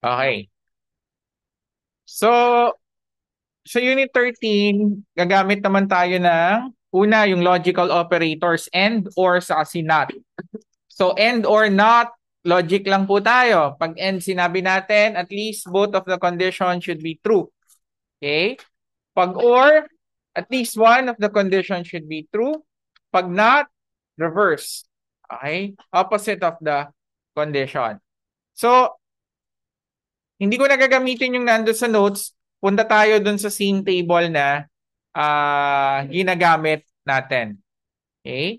Okay. So, sa Unit 13, gagamit naman tayo ng una, yung logical operators and or sa kasi not. So, and or not, logic lang po tayo. Pag and sinabi natin, at least both of the conditions should be true. Okay? Pag or, at least one of the conditions should be true. Pag not, reverse. Okay? Opposite of the condition. So, hindi ko na gagamitin yung nando sa notes. Punta tayo dun sa same table na ginagamit natin. Okay?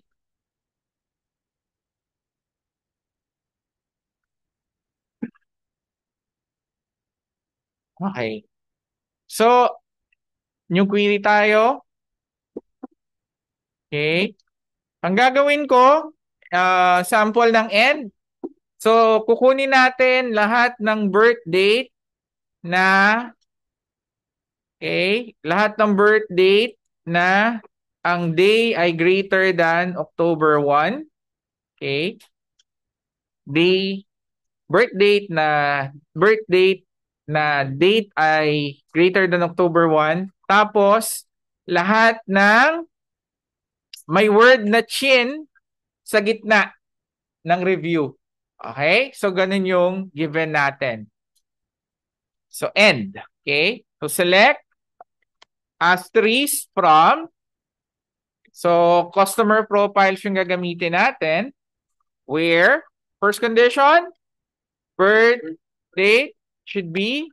Okay. So, new query tayo. Okay? Ang gagawin ko, sample ng end. So, kukunin natin lahat ng birth date na, okay, lahat ng birth date na ang day ay greater than October 1. Okay? Day, birth date na date ay greater than October 1. Tapos, lahat ng may word na chin sa gitna ng review. Okay? So, ganun yung given natin. So, end. Okay? So, select asterisk from. So, customer profiles yung gagamitin natin. Where, first condition, birth date should be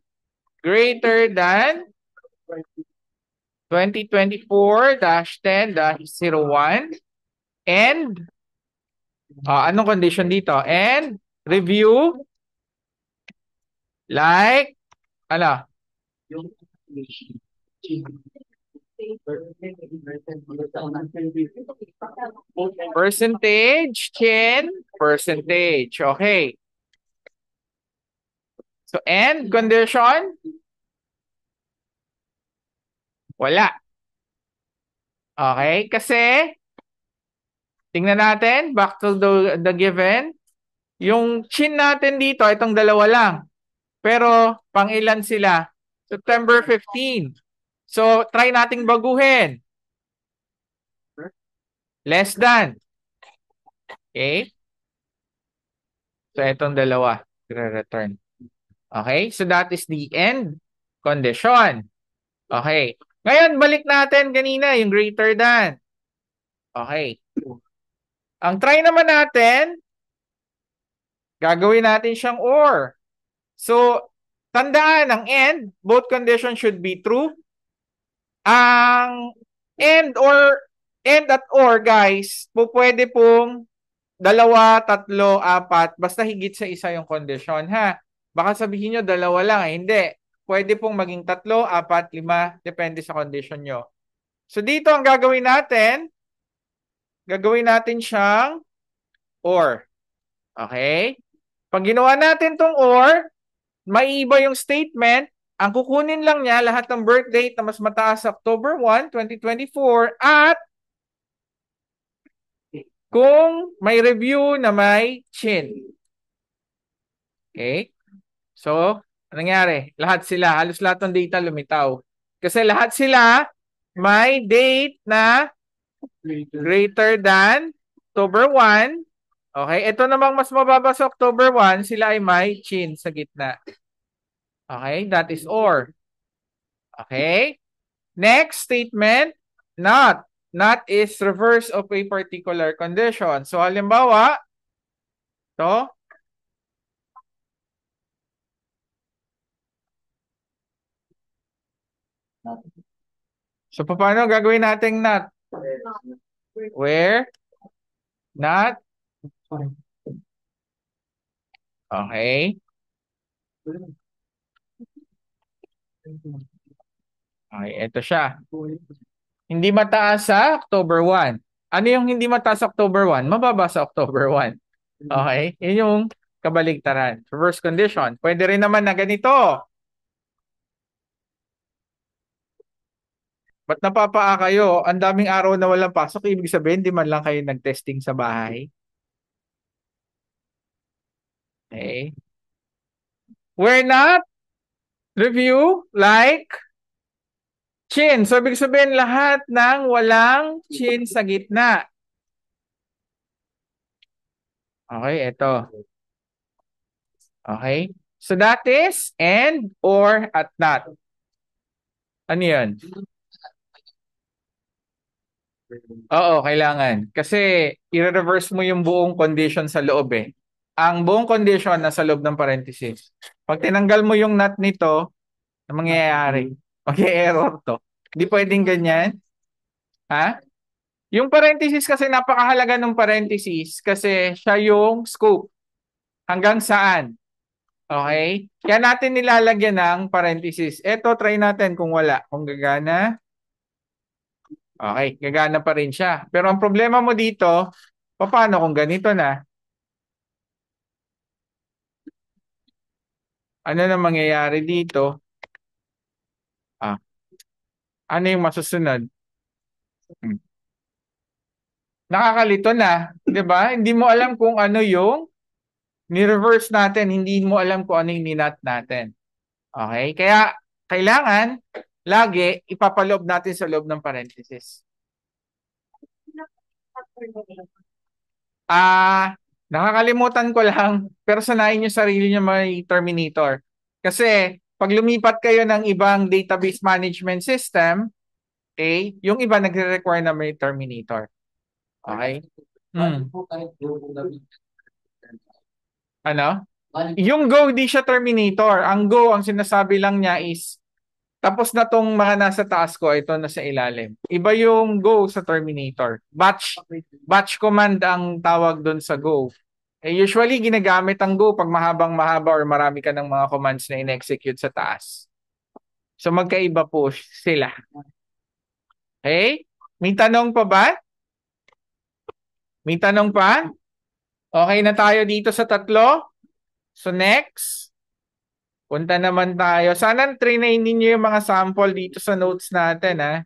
greater than 2024-10-01. And, anong condition dito? And, review, like, ano? Percentage, chin, percentage. Okay. So, end condition? Wala. Okay? Kasi, tingnan natin, back to the given. Yung chin natin dito, itong dalawa lang. Pero, pang ilan sila? September 15. So, try nating baguhin. Less than. Okay? So, itong dalawa. Return. Okay? So, that is the end condition. Okay. Ngayon, balik natin kanina, yung greater than. Okay. Ang try naman natin, gagawin natin siyang or. So, tandaan, ang end, both conditions should be true. Ang end at or, guys, pwede pong dalawa, tatlo, apat, basta higit sa isa yung condition, ha? Baka sabihin nyo, dalawa lang, hindi. Pwede pong maging tatlo, apat, lima, depende sa condition nyo. So, dito ang gagawin natin siyang or. Okay? Pag ginawa natin tong or, maiiba yung statement. Ang kukunin lang niya lahat ng birth date na mas mataas sa October 1, 2024 at kung may review na may chin. Okay? So, anong nangyari? Lahat sila, halos lahat ng data lumitaw. Kasi lahat sila may date na greater than October 1. Okay? Ito namang mas mababa sa October 1, sila ay may chin sa gitna. Okay? That is or. Okay? Next statement, not. Not is reverse of a particular condition. So, halimbawa, to. So, paano gagawin natin not? Where? Not? Okay. Okay, ito siya. Hindi mataas sa October 1. Ano yung hindi mataas sa October 1? Mababa sa October 1. Okay? Yun yung kabaligtaran. Reverse condition. Pwede rin naman na ganito. Ba't napapaa kayo? Ang daming araw na walang pasok. Ibig sabihin, di man lang kayo nag-testing sa bahay. Okay? We're not review like chin. So, ibig sabihin lahat ng walang chin sa gitna. Okay, ito. Okay? So, that is and, or, at not. Ano yun? Oo, kailangan. Kasi, i-reverse mo yung buong condition sa loob eh. Ang buong condition nasa loob ng parenthesis. Pag tinanggal mo yung not nito, ang mangyayari? Mag-error to. Hindi pwedeng ganyan. Ha? Yung parenthesis kasi napakahalaga ng parenthesis kasi siya yung scope. Hanggang saan? Okay? Kaya natin nilalagyan ng parenthesis. Ito, try natin kung wala. Kung gagana. Okay, gagana pa rin siya. Pero ang problema mo dito, paano kung ganito na? Ano na mangyayari dito? Ah, ano yung masusunod? Hmm. Nakakalito na, 'di ba? Hindi mo alam kung ano yung ni-reverse natin, hindi mo alam kung ano yung ninat natin. Okay? Kaya kailangan lagi ipapaloob natin sa loob ng parenthesis. Nakakalimutan ko lang, pero sanayin niyo sarili niyo may Terminator. Kasi pag lumipat kayo ng ibang database management system, okay, yung iba nagre-require na may Terminator. Okay? Hmm. Ano? Yung Go, di siya Terminator. Ang Go, ang sinasabi lang niya is, tapos na tong mga nasa taas ko, ito na sa ilalim. Iba yung Go sa Terminator. Batch command ang tawag doon sa Go. Usually, ginagamit ang Go pag mahabang mahaba or marami ka ng mga commands na in-execute sa taas. So, magkaiba po sila. Okay? May tanong pa ba? May tanong pa? Okay na tayo dito sa tatlo? So, next. Punta naman tayo. Sana trinain ninyo yung mga sample dito sa notes natin, ha?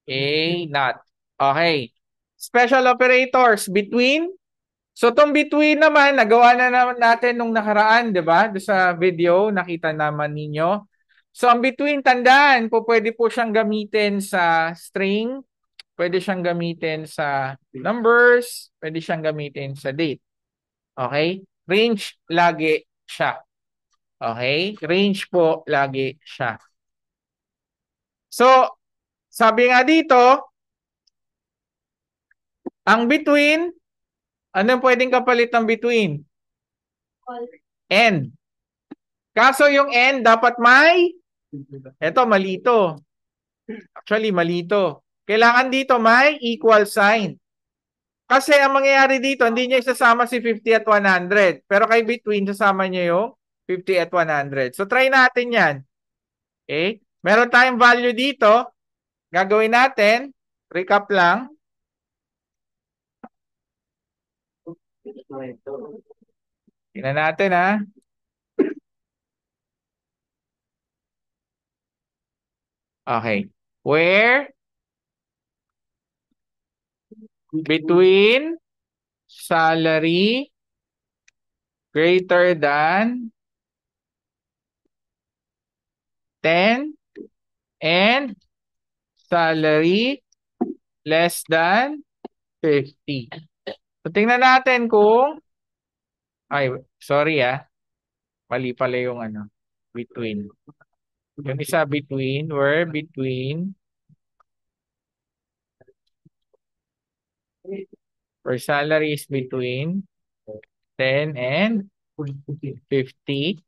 A, not. Okay. Special operators between. So, tong between naman, nagawa na naman natin nung nakaraan, di ba? Doon sa video, nakita naman ninyo. So, ang between, tandaan po, pwede po siyang gamitin sa string, pwede siyang gamitin sa numbers, pwede siyang gamitin sa date. Okay? Range, lagi siya. Okay? Range po, lagi siya. So, sabi nga dito, ang between, anong pwedeng kapalit ng between? End. Kaso yung end, dapat may, eto, malito. Actually, malito. Kailangan dito may equal sign. Kasi ang mangyayari dito, hindi niya isasama si 50 at 100. Pero kay between, sasama niya yung 50 at 100. So, try natin yan. Okay? Meron tayong value dito. Gagawin natin, recap lang. Tingnan natin, ha. Okay. Where between salary greater than 10 and salary less than 50. So, tingnan natin kung, ay, sorry mali pala yung between. Yung isa between, where between, where salary is between 10 and 50,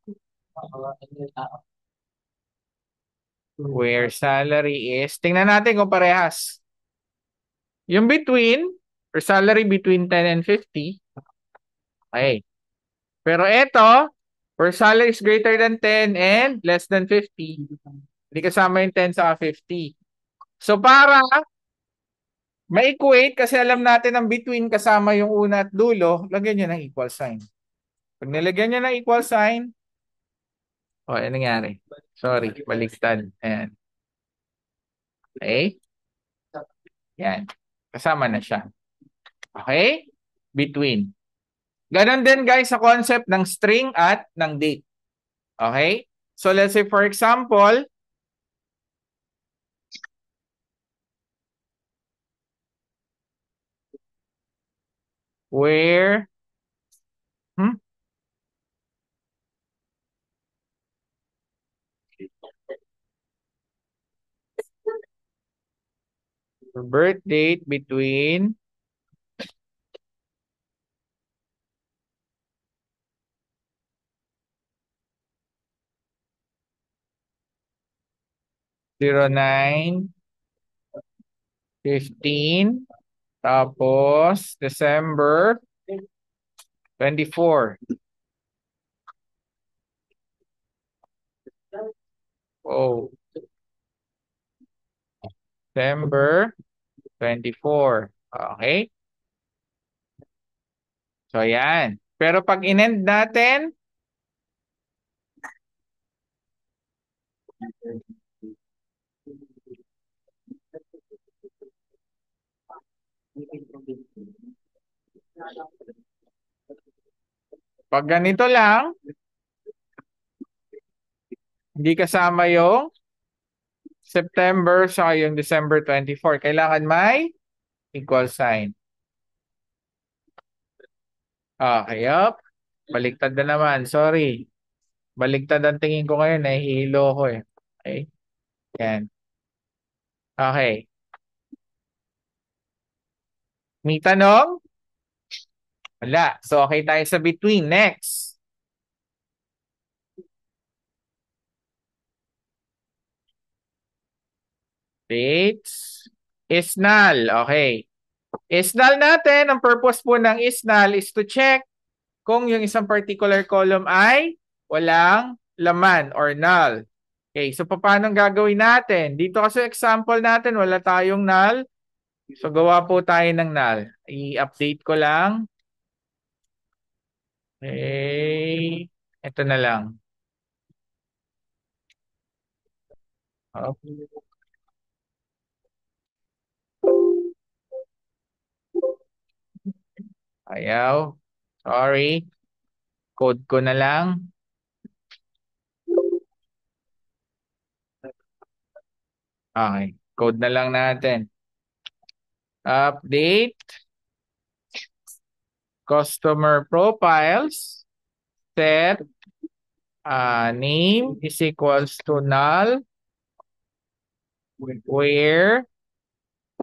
where salary is, tingnan natin kung parehas. Yung between, or salary between 10 and 50, okay. Pero ito, where salary is greater than 10 and less than 50, hindi kasama yung 10 sa 50. So para ma-equate, kasi alam natin ang between kasama yung una at dulo, lagyan nyo ng equal sign. Pag nilagyan nyo ng equal sign, ano nangyari? Sorry, baliktad. Ayan. Okay? Yan. Kasama na siya. Okay? Between. Ganon din guys sa concept ng string at ng date. Okay? So let's say for example, where hmm? Birth date between 09/15 tapos December 24. Oh, December 24. Okay? So, yan. Pero pag in-end natin, pag ganito lang, hindi kasama yung September sa yung December 24. Kailangan may equal sign. Okay, yup. Baliktad na naman. Sorry. Baliktad ang tingin ko ngayon. Nahihilo ko eh. Okay? Yan. Okay. May tanong? Wala. So, okay tayo sa between. Next. Dates. Is null. Okay. Is null natin, ang purpose po ng is null is to check kung yung isang particular column ay walang laman or null. Okay, so paano gagawin natin? Dito kasi example natin, wala tayong null. So gawa po tayo ng null. I-update ko lang. Okay, ito na lang. Oh, ayaw. Sorry. Code ko na lang. Okay, code na lang natin. Update customer profiles. Set name is equals to null where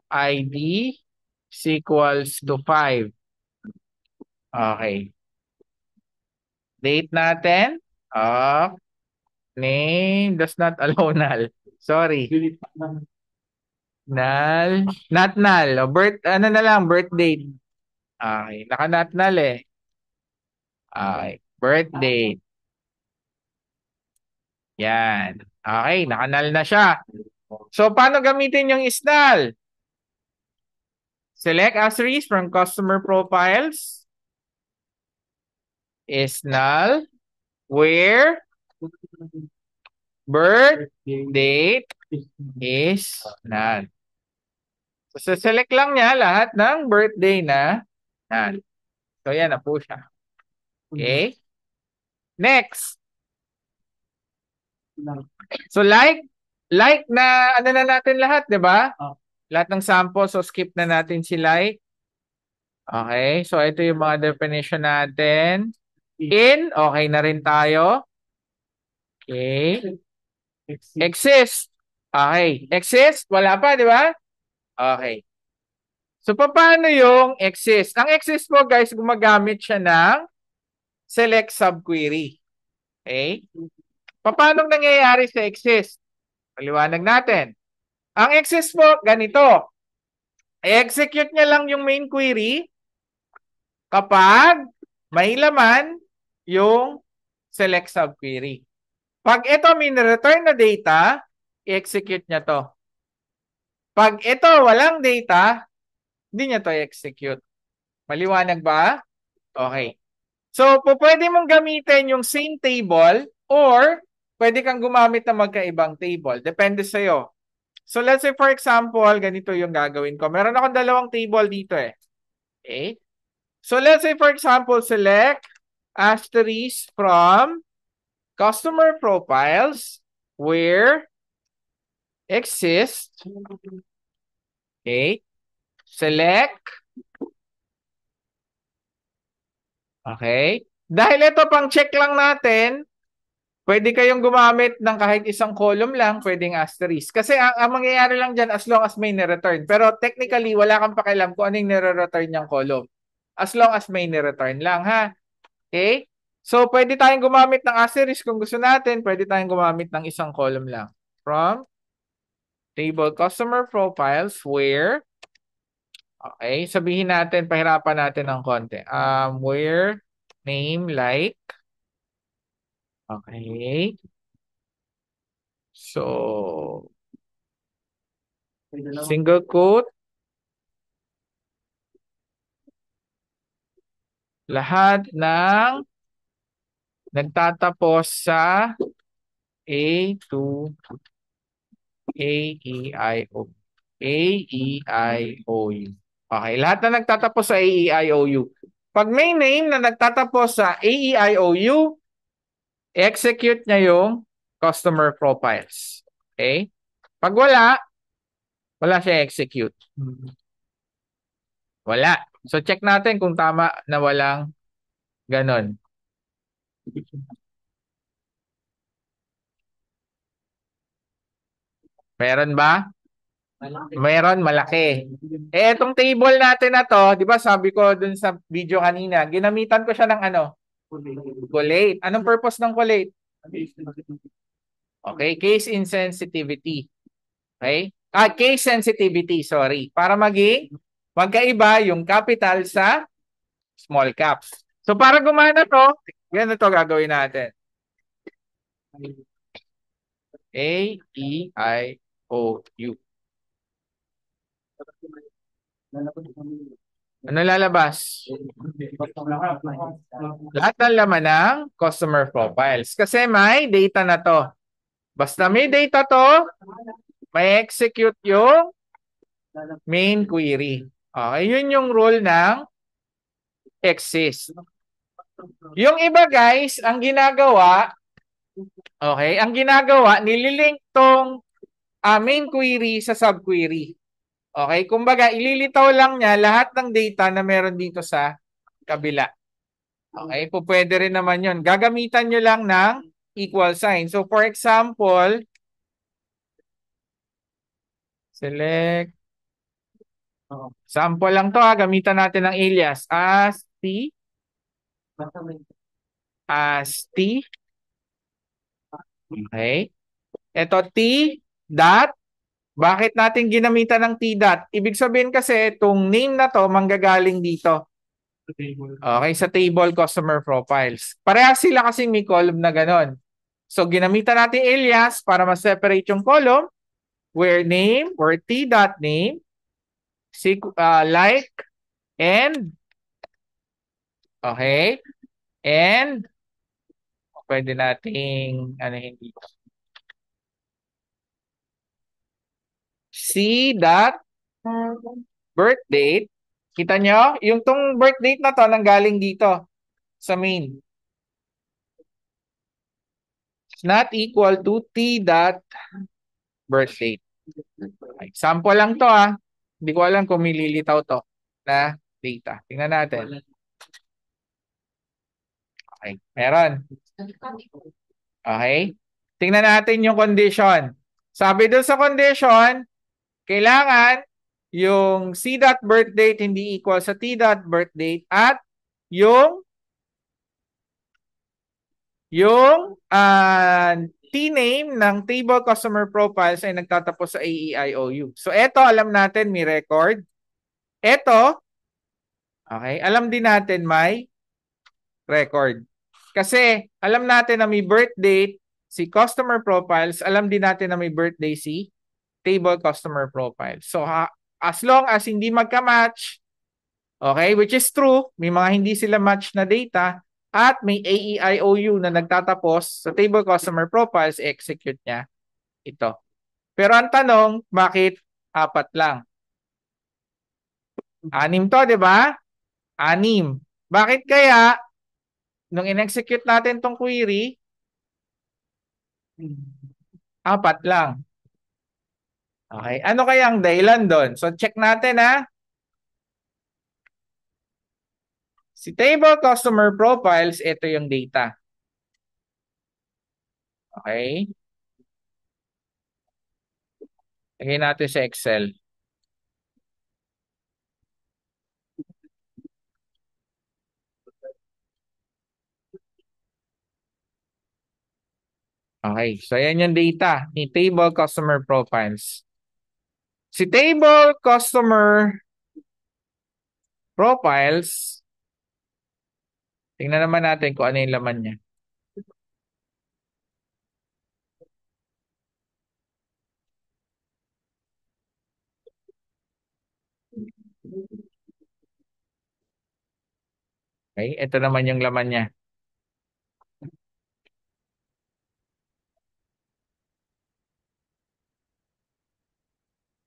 ID is equals to 5. Okay. Date natin. Name does not allow null. Sorry. Null. Not null. O, ano na lang, birth date. Okay. Naka-not null eh. Okay. Birth date. Yan. Okay. Naka-null na siya. So, paano gamitin yung is null? Select asterisk from customer profiles. Is null. Where birth date is null. So, select lang niya lahat ng birthday na null. So, yan na po siya. Okay? Next. So, like na ano na natin lahat, di ba? Lahat ng sample, so skip na natin si like. Okay? So, ito yung mga definition natin. In, okay na rin tayo. Okay. Exist. Okay. Exist, wala pa, di ba? Okay. So, paano yung exist? Ang exist po, guys, gumagamit siya ng select subquery. Okay? Paano nangyayari sa exist? Paliwanag natin. Ang exist po, ganito. I-execute niya lang yung main query kapag may laman yung select subquery. Pag ito may return na data, i-execute niya to. Pag ito walang data, hindi niya to i-execute. Maliwanag ba? Okay. So, pwede mong gamitin yung same table or pwede kang gumamit ng magkaibang table. Depende sa'yo. So, let's say for example, ganito yung gagawin ko. Meron akong dalawang table dito eh. Okay? So, let's say for example, select asterisk from customer profiles where exist, okay, select, okay. Dahil ito pang check lang natin, pwede kayong gumamit ng kahit isang column lang, pwedeng asterisk. Kasi ang mangyayari lang dyan as long as may ni-return. Pero technically, wala kang pakialam kung ano yung nire-return niyang column. As long as may ni-return lang, ha? Okay? So, pwede tayong gumamit ng asterisk kung gusto natin. Pwede tayong gumamit ng isang column lang. From table customer profiles where, okay, sabihin natin, pahirapan natin ng konti. Where name like, okay. So, single quote, lahat ng nagtatapos sa A to A, E, I, O. A, E, I, O, U. Okay, lahat na nagtatapos sa A, E, I, O, U. Pag may name na nagtatapos sa A, E, I, O, U, execute niya yung customer profiles. Okay? Pag wala siya execute. Wala. So, check natin kung tama na walang ganon. Meron ba? Meron, malaki. Itong table natin na to, di ba sabi ko dun sa video kanina, ginamitan ko siya ng ano? Collate. Anong purpose ng collate? Okay, case insensitivity. Okay? Case sensitivity, sorry. Para magkaiba yung capital sa small caps. So para gumana to, ganito gagawin natin. A, E, I, O, U. Ano lalabas? Lahat ng laman ng customer profiles. Kasi may data na to. Basta may data to, may execute yung main query. Okay, yun yung rule ng exist. Yung iba guys, ang ginagawa, okay, ang ginagawa, nililink tong main query sa subquery. Okay, kumbaga ililitaw lang niya lahat ng data na meron dito sa kabila. Okay, po pwede rin naman yun. Gagamitan nyo lang ng equal sign. So for example, select, sample lang to ha, gamitan natin ng alias as T, okay. Ito T dot, bakit natin ginamitan ng T dot? Ibig sabihin kasi itong name na to manggagaling dito. Okay, sa table customer profiles. Parehas sila kasi may column na ganon. So ginamitan natin alias para ma-separate yung column where name or T dot name, like, and, okay, and pwede nating ano hindi C dot birth date. Kita nyo? Yung tong birth date na to nanggaling dito sa main. It's not equal to T dot birth date. Example lang to ah. Hindi ko alam kung mililitaw to na data. Tingnan natin. Okay, meron. Okay. Tingnan natin yung condition. Sabi doon sa condition, kailangan yung C dot birth date hindi equal sa T dot birth date at yung T-name ng table customer profiles ay nagtatapos sa AEIOU. So, eto alam natin may record. Eto, okay, alam din natin may record. Kasi alam natin na may birth date si customer profiles, alam din natin na may birthday si table customer profiles. So, as long as hindi magka-match, okay, which is true, may mga hindi sila match na data, at may AEIOU na nagtatapos sa table customer profiles, execute niya ito. Pero ang tanong, bakit 4 lang? 6 to, di ba? 6. Bakit kaya, nung in-execute natin tong query, Apat lang. Okay. Ano kaya ang dahilan doon? So check natin ha. Si table customer profiles, ito yung data. Okay. Lagay natin sa Excel. Okay. So yan yung data ni table customer profiles. Si table customer profiles, tingnan naman natin kung ano yung laman niya. Okay. Ito naman yung laman niya.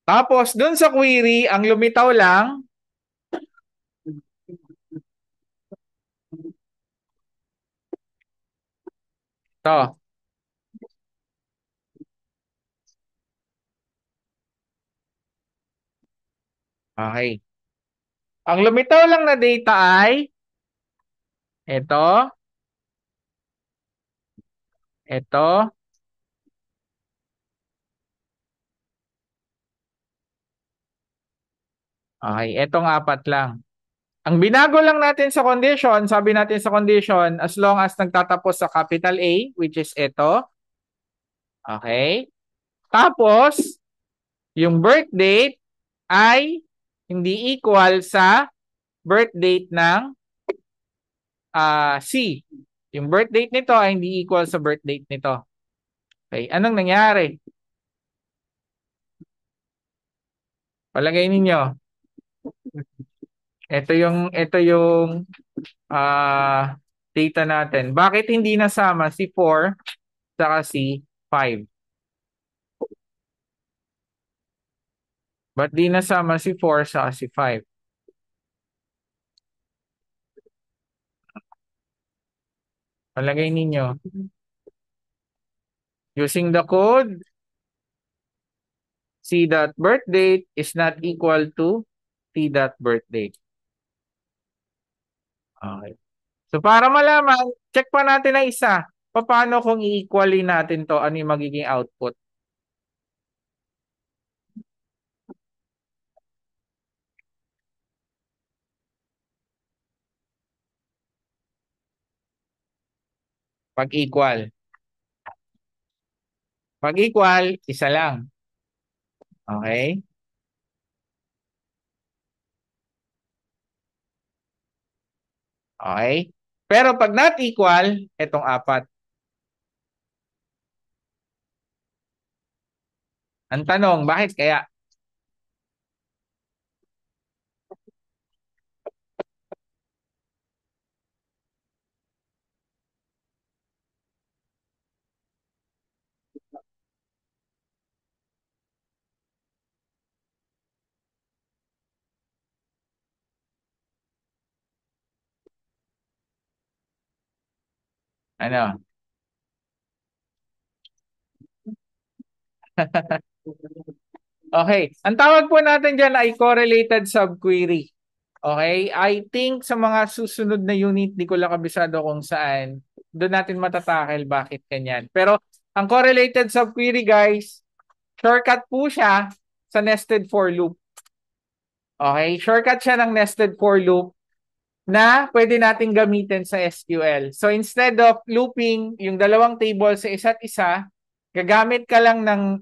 Tapos, dun sa query, ang lumitaw lang, to. Okay. Ang lumitaw lang na data ay ito, ito, okay, etong apat lang. Ang binago lang natin sa condition, sabi natin sa condition, as long as nagtatapos sa capital A, which is ito, okay? Tapos, yung birth date ay hindi equal sa birth date ng C. Yung birth date nito ay hindi equal sa birth date nito. Okay, anong nangyari? Palagay ninyo. Ito yung data natin. Bakit hindi nasama si 4 saka si 5? Ba't di nasama si 4 saka si 5? Palagay ninyo. Using the code, C dot birth date is not equal to T dot birth date. Okay. So para malaman, check pa natin na isa. Paano kung i-equally natin to? Ano yung magiging output? Pag equal. Pag equal, isa lang. Okay? Okay? Pero pag not equal, itong apat. Ang tanong, bakit kaya? Ano? Okay. Ang tawag po natin dyan ay correlated subquery. Okay? I think sa mga susunod na unit, di ko lang kabisado kung saan, doon natin matatakel bakit ganyan. Pero ang correlated subquery, guys, shortcut po siya sa nested for loop. Okay? Shortcut siya ng nested for loop na pwede natin gamitin sa SQL. So instead of looping yung dalawang table sa isa't isa, gagamit ka lang ng,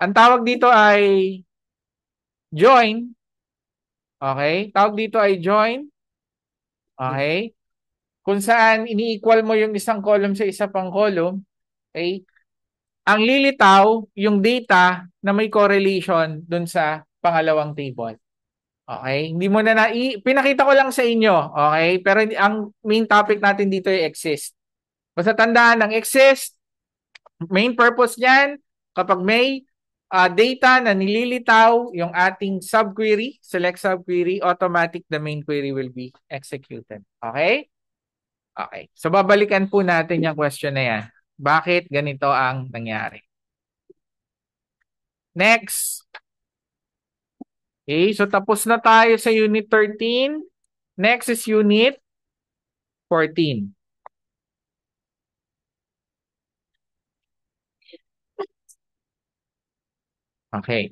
ang tawag dito ay join. Okay? Tawag dito ay join. Okay? Kung saan ini-equal mo yung isang column sa isa pang column. Okay? Ang lilitaw yung data na may correlation dun sa pangalawang table. Okay? Hindi mo na pinakita ko lang sa inyo. Okay? Pero ang main topic natin dito ay exist. Basta tandaan ng exist, main purpose niyan, kapag may data na nililitaw yung ating subquery, select subquery, automatic the main query will be executed. Okay? Okay. So babalikan po natin yung question na yan. bakit ganito ang nangyari. Next. Okay, so tapos na tayo sa Unit 13. Next is Unit 14. Okay.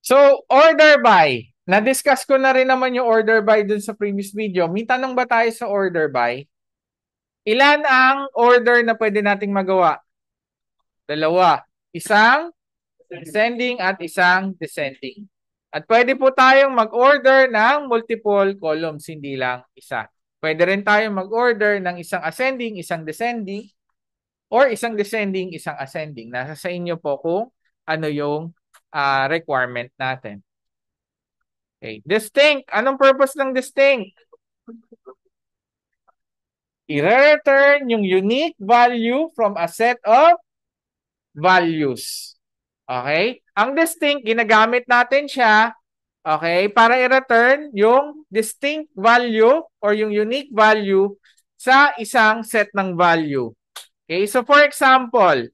So, order by. Na-discuss ko na rin naman yung order by dun sa previous video. May tanong ba tayo sa order by? Ilan ang order na pwede nating magawa? Dalawa. Isang ascending at isang descending. At pwede po tayong mag-order ng multiple columns, hindi lang isa. Pwede rin tayong mag-order ng isang ascending, isang descending, or isang descending, isang ascending. Nasa sa inyo po kung ano yung requirement natin. Okay. Distinct. Anong purpose ng distinct? I-return yung unique value from a set of values. Okay? Ang distinct, ginagamit natin siya, okay, para i-return yung distinct value or yung unique value sa isang set ng value. Okay? So, for example,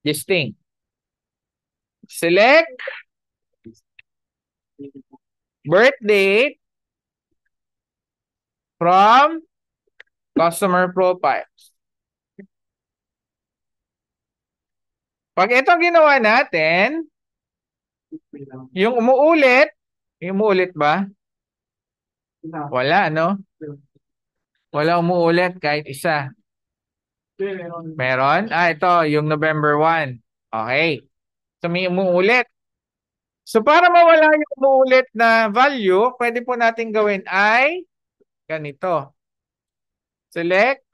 distinct. Select birth date from customer profile. Pag ito ginawa natin, yung umuulit ba? Wala, no? Wala umuulit kahit isa. Meron? Ito, yung November 1. Okay. So, may umuulit. So, para mawala yung umuulit na value, pwede po natin gawin ay ganito. Select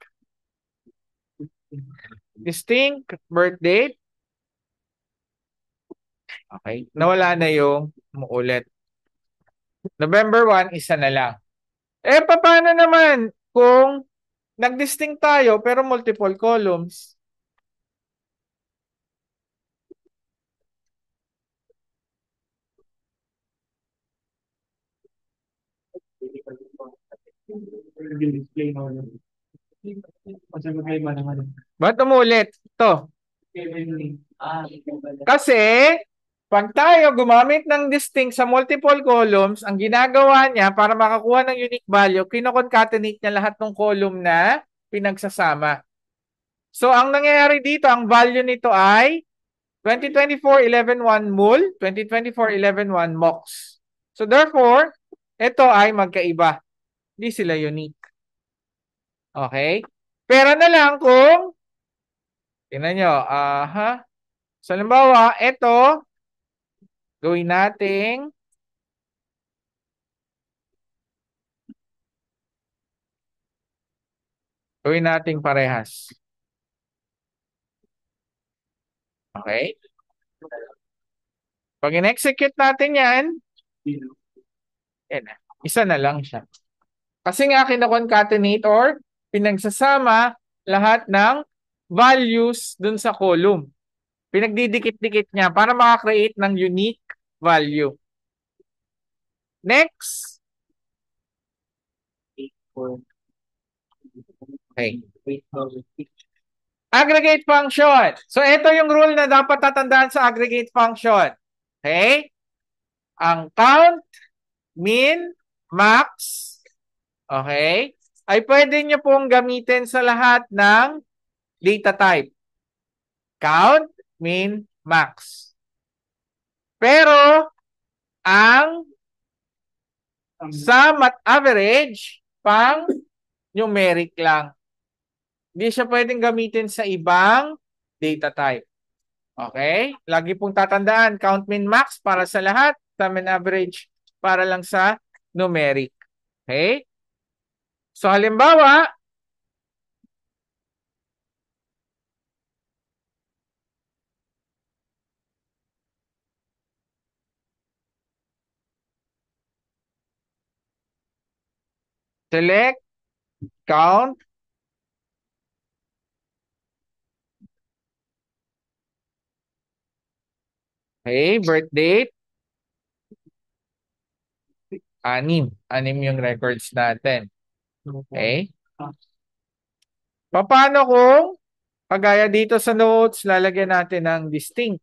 distinct birth date. Okay. Nawala na yung umuulit. November 1, isa na lang. Paano naman kung nag-distinct tayo pero multiple columns? Ba't umulit? Ito. Kasi, pag tayo gumamit ng distinct sa multiple columns, ang ginagawa niya para makakuha ng unique value, kino-concatenate niya lahat ng column na pinagsasama. So, ang nangyayari dito, ang value nito ay 2024-11-1 mul, 2024-11-1 mox. So, therefore, ito ay magkaiba. Hindi sila unique. Okay? Pero na lang kung, tingnan nyo, so, halimbawa, ito, gawin nating parehas. Okay? Pag in-execute natin yan, isa na lang siya. Kasi nga kino-concatenate or pinagsasama lahat ng values dun sa column. Pinagdidikit-dikit niya para makakreate ng unique value. Next. Okay. Aggregate function. So, ito yung rule na dapat tatandaan sa aggregate function. Okay? Ang count, min, max, okay, ay pwede nyo pong gamitin sa lahat ng data type. Count, min, max. Pero, ang sum at average, pang numeric lang. Hindi siya pwedeng gamitin sa ibang data type. Okay? Lagi pong tatandaan, count, min, max para sa lahat, sum and average para lang sa numeric. Okay? So, halimbawa, select, count, okay, birth date, Anim. Anim yung records natin. Okay? Paano kung kagaya dito sa notes, lalagyan natin ng distinct?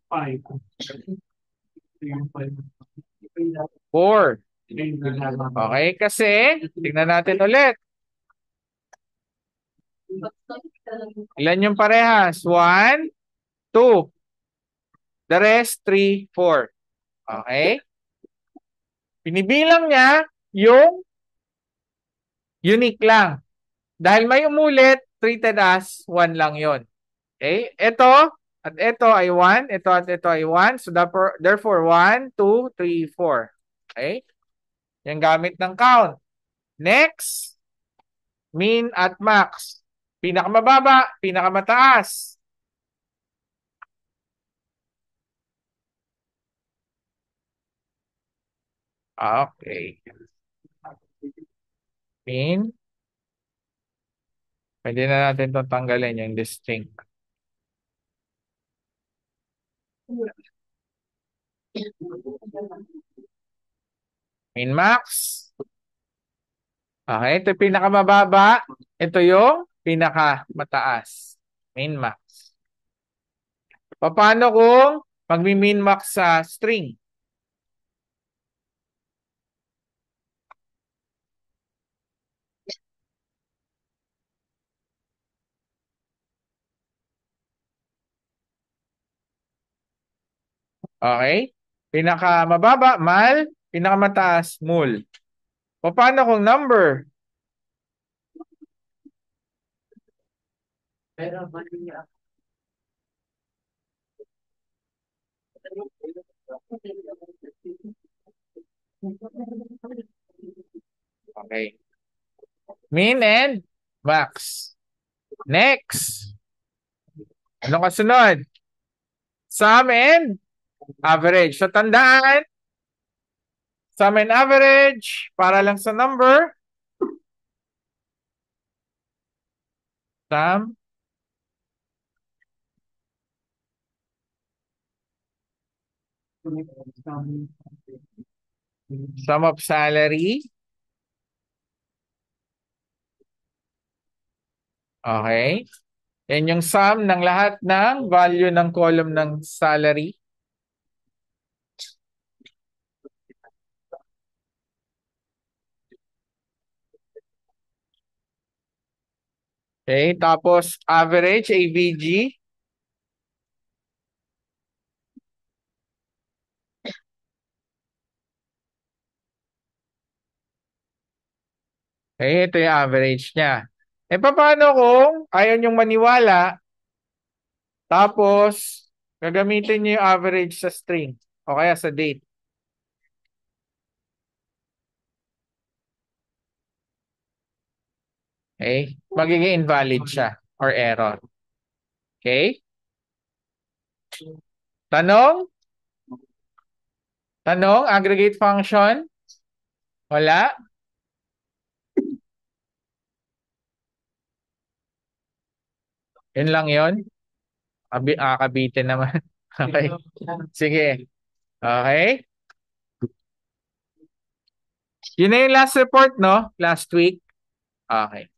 4. Okay, kasi tingnan natin ulit. Ilan yung parehas? 1, 2. The rest, 3, 4. Okay? Pinibilang niya yung unique lang. Dahil may umulit, treated as 1 lang yon. Okay? Ito at ito ay 1. Ito at ito ay 1. So therefore 1, 2, 3, 4. Okay? Yung gamit ng count. Next, mean at max. Pinakamababa, pinakamataas. Okay. Mean. Pwede na natin itong tanggalin yung distinct. Min max. Okay, ito yung pinakamababa. Ito yung pinakamataas. Min max. Paano kung magmi-min max sa string? Okay? Pinakamababa, mal. Pinakamataas, mul. Paano kung number? Okay. Min and max. Next. Anong kasunod? Sum and average. So, tandaan, sum and average, para lang sa number. Sum. Sum of salary. Okay. Yan yung sum ng lahat ng value ng column ng salary. Okay. Tapos average, AVG. Okay. Ito yung average niya. Paano kung ayaw niyong maniwala, tapos gagamitin niyo yung average sa string o kaya sa date? Okay? Magiging invalid siya or error. Okay? Tanong? Tanong? Aggregate function? Wala? Yun lang yun? Kabitin naman. Okay. Sige. Okay. Yun na yung last report, no? Last week. Okay.